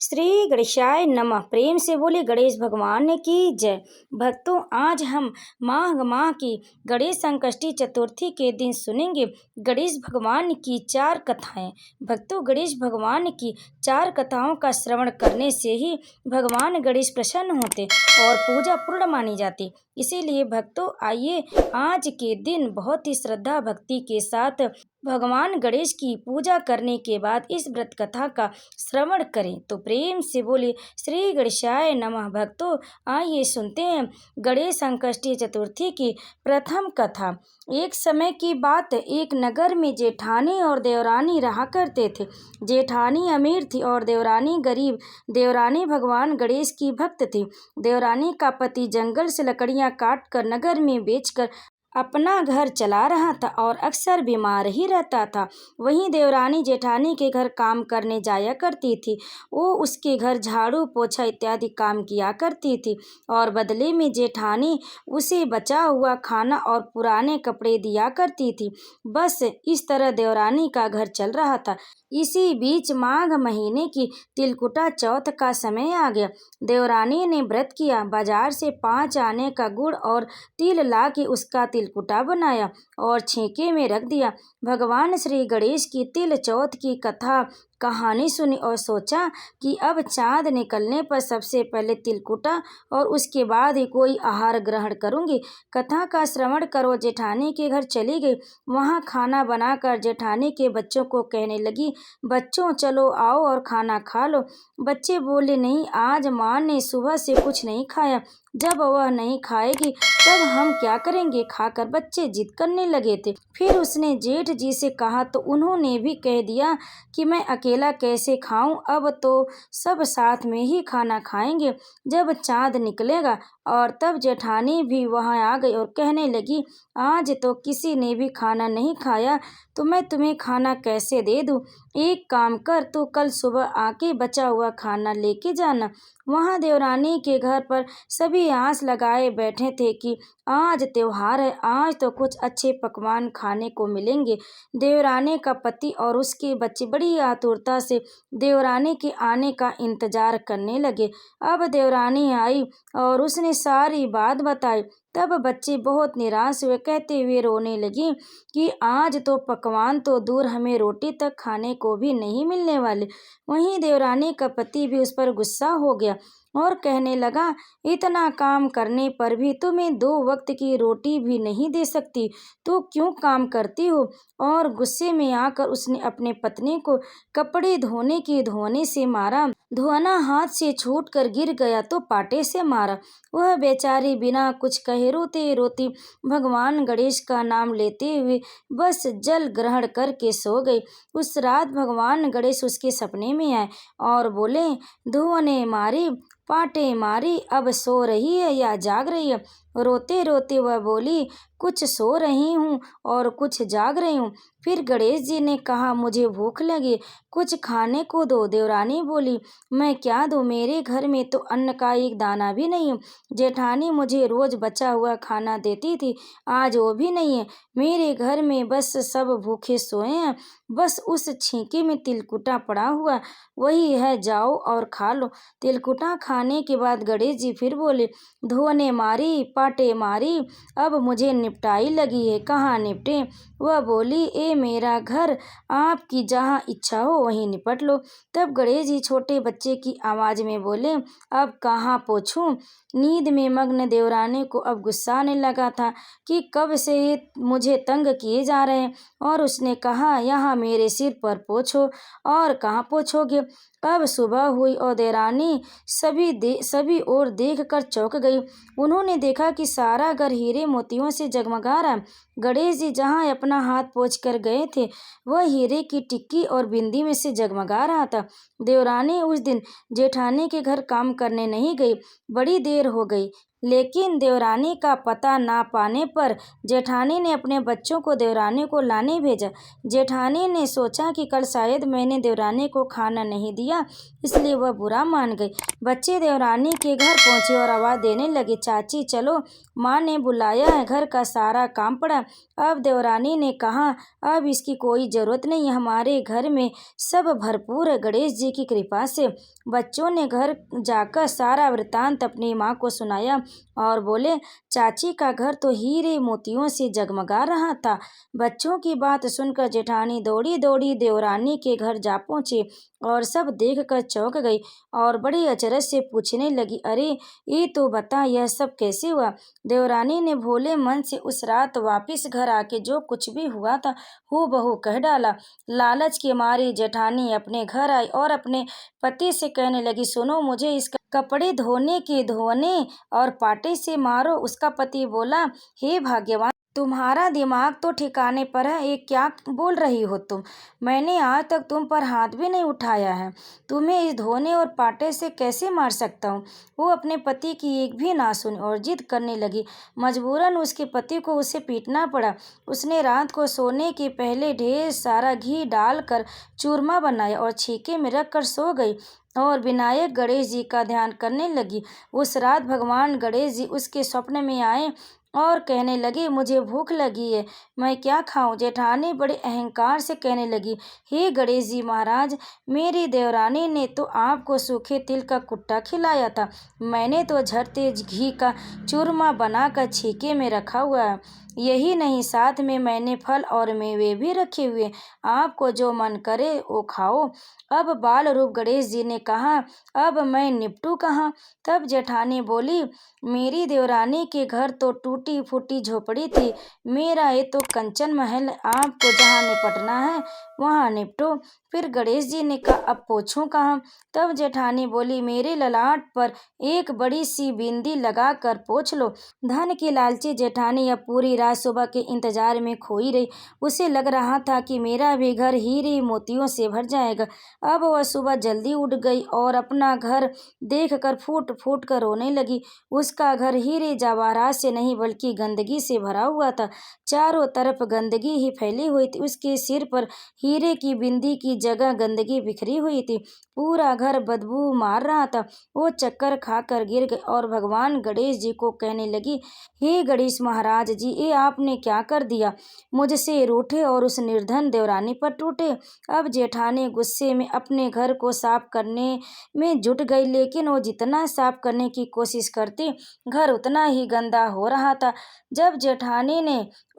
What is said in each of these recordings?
श्री गणेशाय नमः। प्रेम से बोले गणेश भगवान की जय। भक्तों, आज हम माघ माह की गणेश संकष्टी चतुर्थी के दिन सुनेंगे गणेश भगवान की 4 कथाएं। भक्तों, गणेश भगवान की 4 कथाओं का श्रवण करने से ही भगवान गणेश प्रसन्न होते और पूजा पूर्ण मानी जाती। इसीलिए भक्तों, आइए आज के दिन बहुत ही श्रद्धा भक्ति के साथ भगवान गणेश की पूजा करने के बाद इस व्रत कथा का श्रवण करें। तो प्रेम से बोले श्री गणेशाय नमः। भक्तों, आइए सुनते हैं गणेश संकष्टी चतुर्थी की प्रथम कथा। एक समय की बात, एक नगर में जेठानी और देवरानी रहा करते थे। जेठानी अमीर थी और देवरानी गरीब। देवरानी भगवान गणेश की भक्त थी। देवरानी का पति जंगल से लकड़ियां काट कर नगर में बेचकर अपना घर चला रहा था और अक्सर बीमार ही रहता था। वहीं देवरानी जेठानी के घर काम करने जाया करती थी। वो उसके घर झाड़ू पोछा इत्यादि काम किया करती थी और बदले में जेठानी उसे बचा हुआ खाना और पुराने कपड़े दिया करती थी। बस इस तरह देवरानी का घर चल रहा था। इसी बीच माघ महीने की तिलकुटा चौथ का समय आ गया। देवरानी ने व्रत किया। बाजार से 5 आने का गुड़ और तिल ला के उसका तिलकुटा बनाया और छेके में रख दिया। भगवान श्री गणेश की तिल चौथ की कथा कहानी सुनी और सोचा कि अब चाँद निकलने पर सबसे पहले तिलकुटा और उसके बाद ही कोई आहार ग्रहण करूंगी। कथा का श्रवण करो जेठानी के घर चली गई। वहां खाना बनाकर जेठानी के बच्चों को कहने लगी, बच्चों चलो आओ और खाना खा लो। बच्चे बोले, नहीं, आज माँ ने सुबह से कुछ नहीं खाया। जब वह नहीं खाएगी तब हम क्या करेंगे। खाकर बच्चे जिद करने लगे थे। फिर उसने जेठ जी से कहा तो उन्होंने भी कह दिया कि मैं अकेला कैसे खाऊं, अब तो सब साथ में ही खाना खाएंगे जब चाँद निकलेगा। और तब जेठानी भी वहां आ गई और कहने लगी, आज तो किसी ने भी खाना नहीं खाया तो मैं तुम्हें खाना कैसे दे दूं। एक काम कर, तू कल सुबह आके बचा हुआ खाना लेके जाना। वहां देवरानी के घर पर सभी आस लगाए बैठे थे कि आज त्योहार है, आज तो कुछ अच्छे पकवान खाने को मिलेंगे। देवरानी का पति और उसके बच्चे बड़ी आतुरता से देवरानी के आने का इंतजार करने लगे। अब देवरानी आई और उसने सारी बात बताई। तब बच्चे बहुत निराश हुए, कहते हुए रोने लगी कि आज तो पकवान तो दूर, हमें रोटी तक खाने को भी नहीं मिलने वाले। वहीं देवरानी का पति भी उस पर गुस्सा हो गया और कहने लगा, इतना काम करने पर भी तुम्हें 2 वक्त की रोटी भी नहीं दे सकती, तो क्यों काम करती हो। और गुस्से में आकर उसने अपने पत्नी को कपड़े धोने के धोने से मारा। धोना हाथ से छूट कर गिर गया तो पाटे से मारा। वह बेचारी बिना कुछ कहे रोते रोती भगवान गणेश का नाम लेते हुए बस जल ग्रहण करके सो गई। उस रात भगवान गणेश उसके सपने में आए और बोले, धुआने मारी पाटे मारी, अब सो रही है या जाग रही है। रोते रोते वह बोली, कुछ सो रही हूँ और कुछ जाग रही हूँ। फिर गणेश जी ने कहा, मुझे भूख लगी, कुछ खाने को दो। देवरानी बोली, मैं क्या दूँ, मेरे घर में तो अन्न का एक दाना भी नहीं है। जेठानी मुझे रोज बचा हुआ खाना देती थी, आज वो भी नहीं है। मेरे घर में बस सब भूखे सोए हैं। बस उस छींके में तिलकुटा पड़ा हुआ वही है, जाओ और खा लो। तिलकुटा खाने के बाद गणेश जी फिर बोले, धोने मारी पाटे मारी, अब मुझे निपटाई लगी है, कहाँ निपटे। वह बोली, ए मेरा घर, आपकी जहाँ इच्छा हो वहीं निपट लो। तब गणेश जी छोटे बच्चे की आवाज में बोले, अब कहाँ पोछूं। नींद में मग्न देवरानी को अब गुस्सा आने लगा था कि कब से ये मुझे तंग किए जा रहे हैं, और उसने कहा, यहाँ मेरे सिर पर पोछो। और कहाँ पोछोगे। अब सुबह हुई और देवरानी सभी ओर देखकर चौंक गई। उन्होंने देखा कि सारा घर हीरे मोतियों से जगमगा रहा। गणेश जी जहाँ अपना हाथ पोंछ कर गए थे वह हीरे की टिक्की और बिंदी में से जगमगा रहा था। देवरानी उस दिन जेठानी के घर काम करने नहीं गई। बड़ी देर हो गई, लेकिन देवरानी का पता ना पाने पर जेठानी ने अपने बच्चों को देवरानी को लाने भेजा। जेठानी ने सोचा कि कल शायद मैंने देवरानी को खाना नहीं दिया, इसलिए वह बुरा मान गई। बच्चे देवरानी के घर पहुंचे और आवाज़ देने लगे, चाची चलो, माँ ने बुलाया है, घर का सारा काम पड़ा। अब देवरानी ने कहा, अब इसकी कोई ज़रूरत नहीं, हमारे घर में सब भरपूर है गणेश जी की कृपा से। बच्चों ने घर जाकर सारा वृत्तांत अपनी माँ को सुनाया और बोले, चाची का घर तो हीरे मोतियों से जगमगा रहा था। बच्चों की बात सुनकर जेठानी दौड़ी दौड़ी देवरानी के घर जा पहुंची और सब देखकर चौंक गई और बड़ी अचरज से पूछने लगी, अरे ये तो बता, यह सब कैसे हुआ। देवरानी ने भोले मन से उस रात वापिस घर आके जो कुछ भी हुआ था हूबहू कह डाला। लालच के मारी जेठानी अपने घर आई और अपने पति से कहने लगी, सुनो, मुझे इस कपड़े धोने के धोने और पाटे से मारो। उसका पति बोला, हे भाग्यवान, तुम्हारा दिमाग तो ठिकाने पर है, ये क्या बोल रही हो तुम? मैंने आज तक तुम पर हाथ भी नहीं उठाया है, तुम्हें इस धोने और पाटे से कैसे मार सकता हूँ। वो अपने पति की एक भी ना सुनी और जिद करने लगी। मजबूरन उसके पति को उसे पीटना पड़ा। उसने रात को सोने के पहले ढेर सारा घी डालकर चूरमा बनाया और छीके में रख कर सो गई और विनायक गणेश जी का ध्यान करने लगी। उस रात भगवान गणेश जी उसके स्वप्न में आए और कहने लगे, मुझे भूख लगी है, मैं क्या खाऊं। जेठानी बड़े अहंकार से कहने लगी, हे गणेश जी महाराज, मेरी देवरानी ने तो आपको सूखे तिल का कुट्टा खिलाया था, मैंने तो झटते घी का चूरमा बनाकर छीके में रखा हुआ है। यही नहीं, साथ में मैंने फल और मेवे भी रखे हुए, आपको जो मन करे वो खाओ। अब बाल रूप गणेश जी ने कहा, अब मैं निपटू कहाँ। तब जेठानी बोली, मेरी देवरानी के घर तो टूटी फूटी झोपड़ी थी, मेरा ये तो कंचन महल, आपको जहाँ निपटना है वहाँ निपटो। फिर गणेश जी ने कहा, अब पोछूं कहाँ। तब जेठानी बोली, मेरे ललाट पर एक बड़ी सी बिंदी लगा कर पोछ लो। धन की लालची जेठानी अब पूरी रात सुबह के इंतजार में खोई रही। उसे लग रहा था कि मेरा भी घर हीरे मोतियों से भर जाएगा। अब वह सुबह जल्दी उठ गई और अपना घर देखकर फूट फूट कर रोने लगी। उसका घर हीरे जवाहरात से नहीं बल्कि गंदगी से भरा हुआ था। चारों तरफ गंदगी ही फैली हुई थी। उसके सिर पर हीरे की बिंदी की जगह गंदगी बिखरी हुई थी। पूरा घर बदबू मार रहा था। वो चक्कर खाकर गिर गई और भगवान गणेश जी को कहने लगी, हे गणेश महाराज जी, ये आपने क्या कर दिया। मुझसे रूठे और उस निर्धन देवरानी पर टूटे। अब जेठानी गुस्से में अपने घर को साफ करने में जुट गई, लेकिन वो जितना साफ करने की कोशिश करती, घर उतना ही गंदा हो रहा था। जब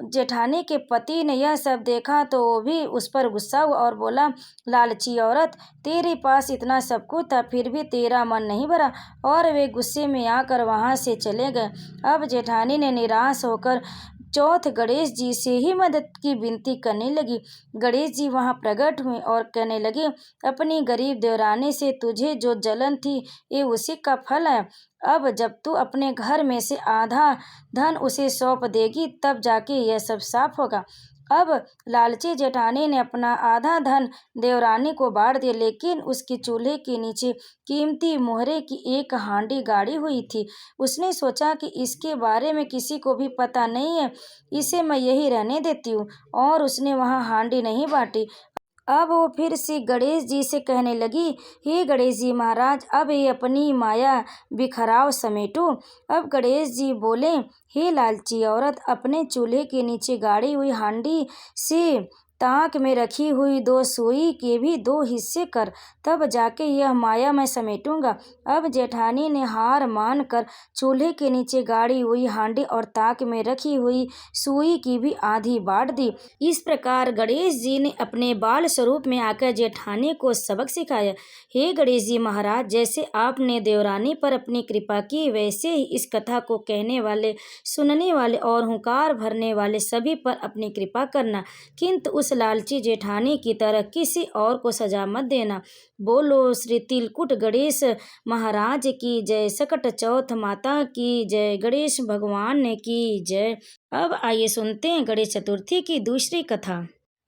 जेठानी के पति ने यह सब देखा तो वो भी उस पर गुस्सा हुआ और बोला, लालची औरत, तेरे पास इतना सब कुछ था फिर भी तेरा मन नहीं भरा। और वे गुस्से में आकर वहां से चले गए। अब जेठानी ने निराश होकर चौथ गणेश जी से ही मदद की विनती करने लगी। गणेश जी वहां प्रकट हुए और कहने लगे, अपनी गरीब देवरानी से तुझे जो जलन थी ये उसी का फल है। अब जब तू अपने घर में से आधा धन उसे सौंप देगी तब जाके यह सब साफ होगा। अब लालची जेठानी ने अपना आधा धन देवरानी को बांट दिया, लेकिन उसके चूल्हे के नीचे कीमती मोहरे की एक हांडी गाड़ी हुई थी। उसने सोचा कि इसके बारे में किसी को भी पता नहीं है, इसे मैं यही रहने देती हूँ, और उसने वहाँ हांडी नहीं बांटी। अब वो फिर से गणेश जी से कहने लगी, हे गणेश जी महाराज, अब ये अपनी माया बिखराव समेटो। अब गणेश जी बोले, हे लालची औरत, अपने चूल्हे के नीचे गाड़ी हुई हांडी से ताक में रखी हुई 2 सुई के भी 2 हिस्से कर, तब जाके यह माया मैं समेटूंगा। अब जेठानी ने हार मान कर चूल्हे के नीचे गाड़ी हुई हांडी और ताक में रखी हुई सुई की भी आधी बांट दी। इस प्रकार गणेश जी ने अपने बाल स्वरूप में आकर जेठानी को सबक सिखाया। हे गणेश जी महाराज, जैसे आपने देवरानी पर अपनी कृपा की, वैसे ही इस कथा को कहने वाले, सुनने वाले और हुंकार भरने वाले सभी पर अपनी कृपा करना, किंतु उस लालची जेठानी की तरह किसी और को सजा मत देना। बोलो श्री तिलकुट गणेश महाराज की जय। सकट चौथ माता की जय। गणेश भगवान की जय। अब आइए सुनते हैं गणेश चतुर्थी की दूसरी कथा।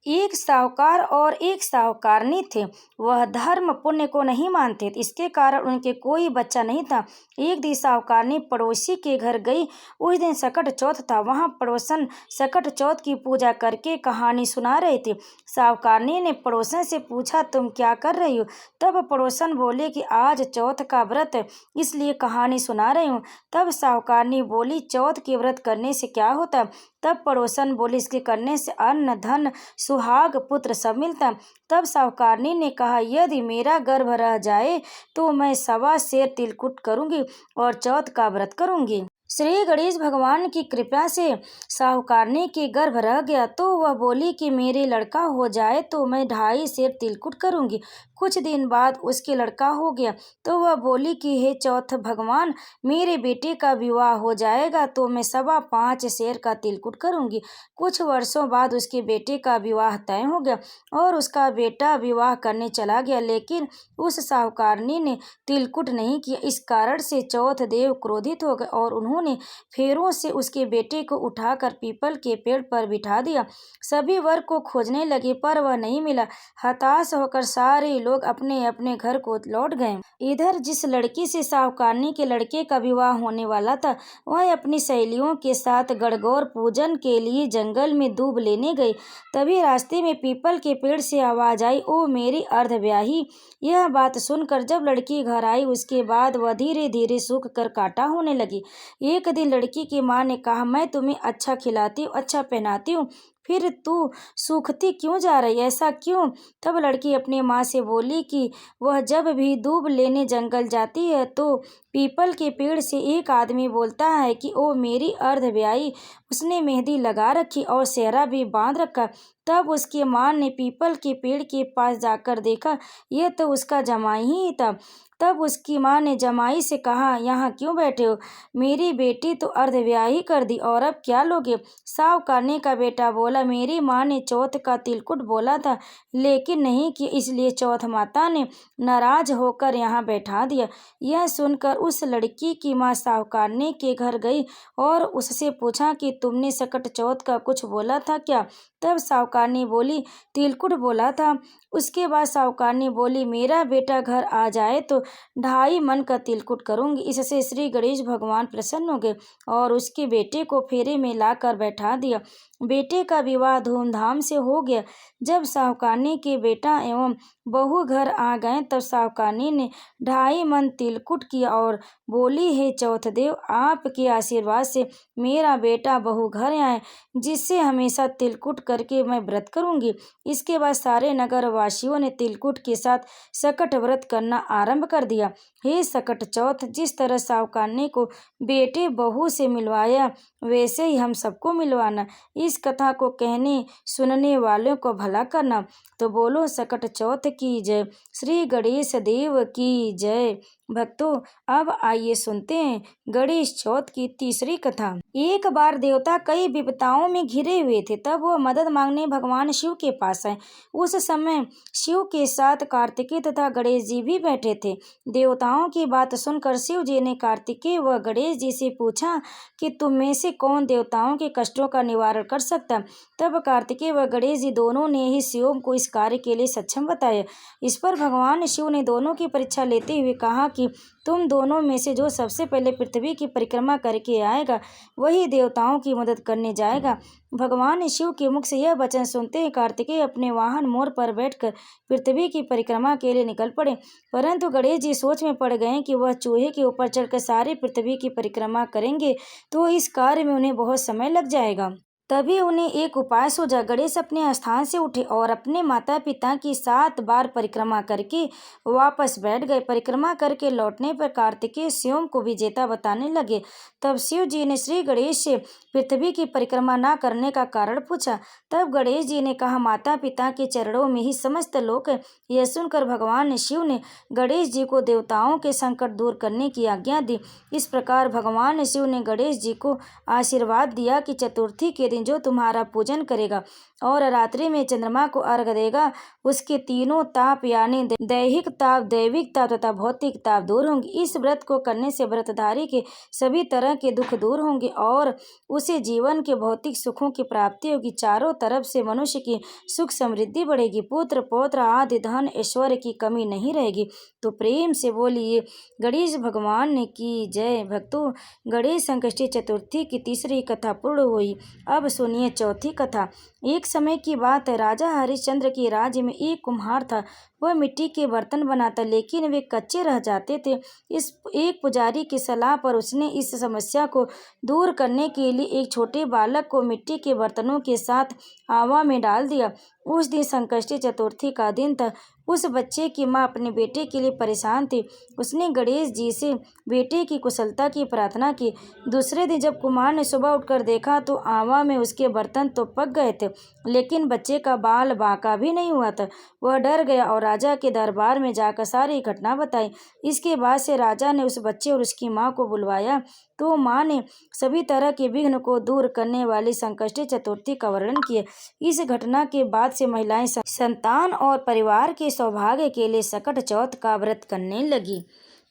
एक साहूकार और एक साहूकारनी थे। वह धर्म पुण्य को नहीं मानते थे, इसके कारण उनके कोई बच्चा नहीं था। एक दिन साहूकारनी पड़ोसी के घर गई। उस दिन सकट चौथ था। वहां पड़ोसन सकट चौथ की पूजा करके कहानी सुना रहे थे। साहूकारनी ने पड़ोसन से पूछा, तुम क्या कर रही हो? तब पड़ोसन बोले कि आज चौथ का व्रत है, इसलिए कहानी सुना रही हूँ। तब साहूकारनी बोली, चौथ के व्रत करने से क्या होता? तब पड़ोसन बोली, इसके करने से अन्न धन सुहाग पुत्र सब मिलता। तब साहूकारनी ने कहा, यदि मेरा गर्भ रह जाए तो मैं 1.25 सेर तिलकुट करूंगी और चौथ का व्रत करूंगी। श्री गणेश भगवान की कृपा से साहूकारनी के गर्भ रह गया तो वह बोली कि मेरे लड़का हो जाए तो मैं 2.5 सेर तिलकुट करूंगी। कुछ दिन बाद उसके लड़का हो गया तो वह बोली कि हे चौथ भगवान, मेरे बेटे का विवाह हो जाएगा तो मैं 5.25 सेर का तिलकुट करूंगी। कुछ वर्षों बाद उसके बेटे का विवाह तय हो गया और उसका बेटा विवाह करने चला गया, लेकिन उस साहूकारनी ने तिलकुट नहीं किया। इस कारण से चौथ देव क्रोधित हो गए और उन्होंने फेरों से उसके बेटे को उठाकर पीपल के पेड़ पर बिठा दिया। सभी वर को खोजने लगे पर वह नहीं मिला। हताश होकर सारे लोग अपने अपने घर को लौट गए। इधर जिस लड़की से साहूकारनी के लड़के का विवाह होने वाला था, वह अपनी सहेलियों के साथ गणगौर पूजन के लिए जंगल में दूब लेने गई। तभी रास्ते में पीपल के पेड़ से आवाज आई, ओ मेरी अर्धब्याही। यह बात सुनकर जब लड़की घर आई, उसके बाद वह धीरे धीरे सूख कर कांटा होने लगी। एक दिन लड़की की माँ ने कहा, मैं तुम्हें अच्छा खिलाती हूँ, अच्छा पहनाती हूँ, फिर तू सूखती क्यों जा रही, ऐसा क्यों? तब लड़की अपनी माँ से बोली कि वह जब भी दूब लेने जंगल जाती है तो पीपल के पेड़ से एक आदमी बोलता है कि ओ मेरी अर्धब्याही। उसने मेहंदी लगा रखी और सेहरा भी बांध रखा। तब उसकी माँ ने पीपल के पेड़ के पास जाकर देखा, यह तो उसका जमाई ही था। तब उसकी माँ ने जमाई से कहा, यहाँ क्यों बैठे हो? मेरी बेटी तो अर्धब्याही कर दी और अब क्या लोगे? साहूकारनी का बेटा बोला, मेरी माँ ने चौथ का तिलकुट बोला था लेकिन नहीं किया, इसलिए चौथ माता ने नाराज होकर यहाँ बैठा दिया। यह सुनकर उस लड़की की माँ साहूकारनी के घर गई और उससे पूछा कि तुमने सकट चौथ का कुछ बोला था क्या? तब साहूकारनी बोली, तिलकुट बोला था। उसके बाद साहूकारनी बोली, मेरा बेटा घर आ जाए तो 2.5 मन का तिलकुट करूंगी। इससे श्री गणेश भगवान प्रसन्न हो गए और उसके बेटे को फेरे में लाकर बैठा दिया। बेटे का विवाह धूमधाम से हो गया। जब साहूकारनी के बेटा एवं बहू घर आ गए तब साहूकारनी ने 2.5 मन तिलकुट किया और बोली, हे चौथ देव, आपके आशीर्वाद से मेरा बेटा बहू घर आए, जिससे हमेशा तिलकुट करके मैं व्रत करूंगी। इसके बाद सारे नगर वासियों ने तिलकुट के साथ सकट व्रत करना आरंभ कर दिया। हे सकट चौथ, जिस तरह साहूकारनी को बेटे बहू से मिलवाया वैसे ही हम सबको मिलवाना। इस कथा को कहने सुनने वालों को भला करना। तो बोलो सकट चौथ की जय, श्री गणेश देव की जय। भक्तों, अब आइए सुनते हैं गणेश चौथ की तीसरी कथा। एक बार देवता कई विपदाओं में घिरे हुए थे, तब वो मदद मांगने भगवान शिव के पास आए। उस समय शिव के साथ कार्तिकेय तथा गणेश जी भी बैठे थे। देवताओं की बात सुनकर शिव जी ने कार्तिकेय व गणेश जी से पूछा कि तुम में से कौन देवताओं के कष्टों का निवारण कर सकता? तब कार्तिकेय व गणेश जी दोनों ने ही शिव को इस कार्य के लिए सक्षम बताया। इस पर भगवान शिव ने दोनों की परीक्षा लेते हुए कहा कि तुम दोनों में से जो सबसे पहले पृथ्वी की परिक्रमा करके आएगा वही देवताओं की मदद करने जाएगा। भगवान शिव के मुख से यह वचन सुनते ही कार्तिकेय अपने वाहन मोर पर बैठकर पृथ्वी की परिक्रमा के लिए निकल पड़े, परंतु गणेश जी सोच में पड़ गए कि वह चूहे के ऊपर चढ़कर सारी पृथ्वी की परिक्रमा करेंगे तो इस कार्य में उन्हें बहुत समय लग जाएगा। तभी उन्हें एक उपाय सूझा। गणेश अपने स्थान से उठे और अपने माता पिता की 7 बार परिक्रमा करके वापस बैठ गए। परिक्रमा करके लौटने पर कार्तिकेय शिव को विजेता बताने लगे। तब शिव जी ने श्री गणेश से पृथ्वी की परिक्रमा न करने का कारण पूछा। तब गणेश जी ने कहा, माता पिता के चरणों में ही समस्त लोक है। यह सुनकर भगवान शिव ने गणेश जी को देवताओं के संकट दूर करने की आज्ञा दी। इस प्रकार भगवान शिव ने गणेश जी को आशीर्वाद दिया कि चतुर्थी के दिन दिन जो तुम्हारा पूजन करेगा और रात्रि में चंद्रमा को अर्घ देगा, उसके तीनों ताप यानी दैहिक ताप, दैविक ताप तथा भौतिक ताप दूर होंगे। इस व्रत को करने से व्रतधारी के सभी तरह के दुख दूर होंगे और उसे जीवन के भौतिक सुखों की प्राप्ति होगी। चारों तरफ से मनुष्य की सुख समृद्धि बढ़ेगी, पुत्र पौत्र आदि धन ऐश्वर्य की कमी नहीं रहेगी। तो प्रेम से बोलिए गणेश भगवान की जय। भक्तों, गणेश संकष्टी चतुर्थी की तीसरी कथा पूर्ण हुई। अब सुनिए चौथी कथा। एक समय की बात है, राजा हरिश्चंद्र के राज्य में एक कुम्हार था। वह मिट्टी के बर्तन बनाता, लेकिन वे कच्चे रह जाते थे। इस एक पुजारी की सलाह पर उसने इस समस्या को दूर करने के लिए एक छोटे बालक को मिट्टी के बर्तनों के साथ आवा में डाल दिया। उस दिन संकष्टी चतुर्थी का दिन था। उस बच्चे की माँ अपने बेटे के लिए परेशान थी। उसने गणेश जी से बेटे की कुशलता की प्रार्थना की। दूसरे दिन जब कुमार ने सुबह उठकर देखा तो आवा में उसके बर्तन तो पक गए थे, लेकिन बच्चे का बाल बांका भी नहीं हुआ था। वह डर गया और राजा के दरबार में जाकर सारी घटना बताई। इसके बाद से राजा ने उस बच्चे और उसकी माँ को बुलवाया, तो माँ ने सभी तरह के विघ्न को दूर करने वाली संकष्टी चतुर्थी का वर्णन किया। इस घटना के बाद से महिलाएं संतान और परिवार के सौभाग्य के लिए सकट चौथ का व्रत करने लगी।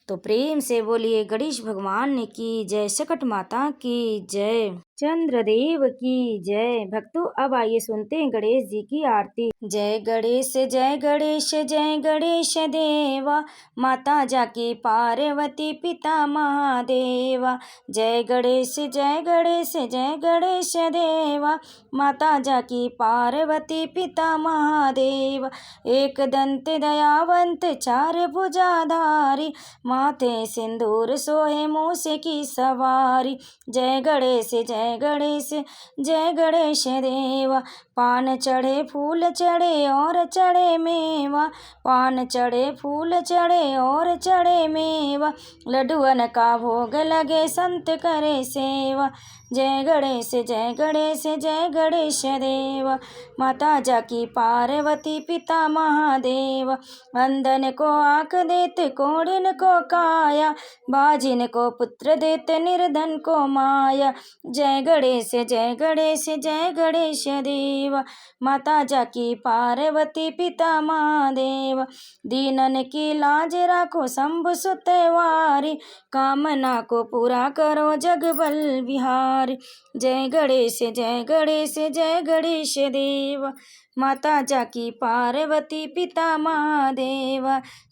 तो प्रेम से बोलिए गणेश भगवान की जय, सकट माता की जय, चंद्रदेव की जय। भक्तों, अब आइए सुनते हैं गणेश जी की आरती। जय गणेश जय गणेश जय गणेश देवा, माता जाकी पार्वती पिता महादेवा। जय गणेश जय गणेश जय गणेश देवा, माता जाकी पार्वती पिता महादेवा। एक दंत दयावंत चार भुजाधारी, माथे सिंदूर सोहे मूस की सवारी। जय गणेश जय गणेश जय गणेश देवा, पान चढ़े फूल चढ़े और चढ़े मेवा, पान चढ़े फूल चढ़े और चढ़े मेवा, लड्डुअन का भोग लगे संत करे सेवा। जय गणेश जय गणेश जय गणेश देवा, माता जाकी पार्वती पिता महादेवा। अंधन को आँख देते, कोढ़िन को काया, बाजिन को पुत्र देते, निर्धन को माया। जय गणेश जय गणेश जय गणेश देवा, माता जाकी पार्वती पिता महादेव। दीनन की लाज राखो शंभु सुतवारी, कामना को पूरा करो जगबल बिहारी। जय गणेश जय गणेश जय गणेश देवा, माता जाकी पार्वती पिता महादेव।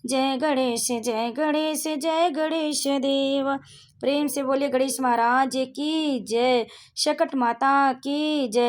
जय गणेश जय गणेश जय गणेश देवा। प्रेम से बोलिए गणेश महाराज की जय, सकट माता की जय।